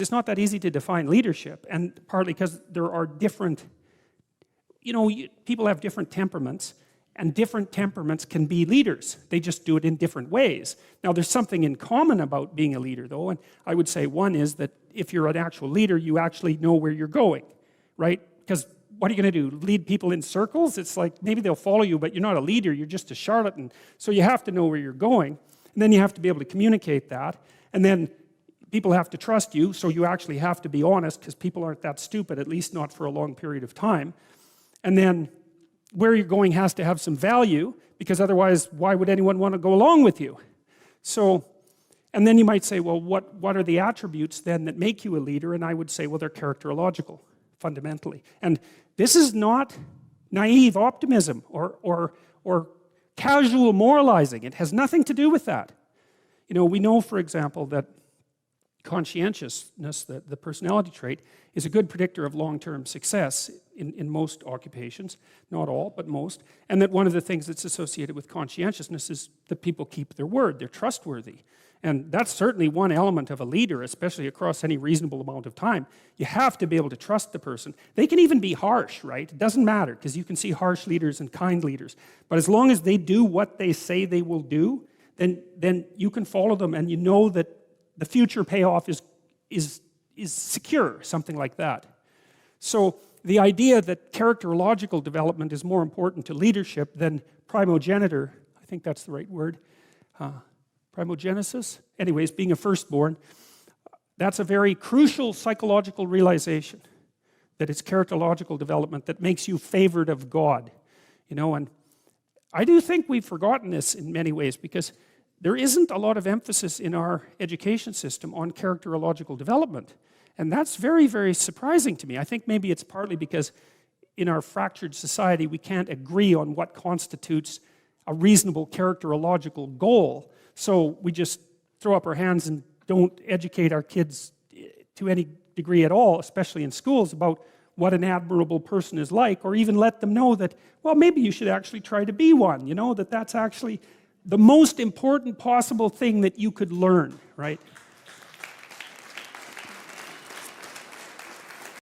it's not that easy to define leadership, and partly because there are different, people have different temperaments, and different temperaments can be leaders. They just do it in different ways. Now, there's something in common about being a leader, though, and I would say one is that if you're an actual leader, you actually know where you're going, right? Because what are you going to do? Lead people in circles? It's like maybe they'll follow you, but you're not a leader, you're just a charlatan. So you have to know where you're going, and then you have to be able to communicate that, and then people have to trust you, so you actually have to be honest, because people aren't that stupid, at least not for a long period of time. And then where you're going has to have some value, because otherwise, why would anyone want to go along with you? So, and then you might say, well, what are the attributes then that make you a leader? And I would say, well, they're characterological, fundamentally. And this is not naive optimism or casual moralizing. It has nothing to do with that. We know, for example, that conscientiousness, the personality trait, is a good predictor of long-term success in most occupations, not all, but most, and that one of the things that's associated with conscientiousness is that people keep their word, they're trustworthy. And that's certainly one element of a leader, especially across any reasonable amount of time. You have to be able to trust the person. They can even be harsh, right? It doesn't matter, because you can see harsh leaders and kind leaders. But as long as they do what they say they will do, then you can follow them, and you know that the future payoff is secure, something like that. So the idea that characterological development is more important to leadership than primogeniture, I think that's the right word, primogenesis, anyways, being a firstborn, that's a very crucial psychological realization, that it's characterological development that makes you favored of God. And I do think we've forgotten this in many ways, because there isn't a lot of emphasis in our education system on characterological development. And that's very, very surprising to me. I think maybe it's partly because in our fractured society, we can't agree on what constitutes a reasonable characterological goal. So we just throw up our hands and don't educate our kids to any degree at all, especially in schools, about what an admirable person is like, or even let them know that, well, maybe you should actually try to be one, that that's actually the most important possible thing that you could learn, right?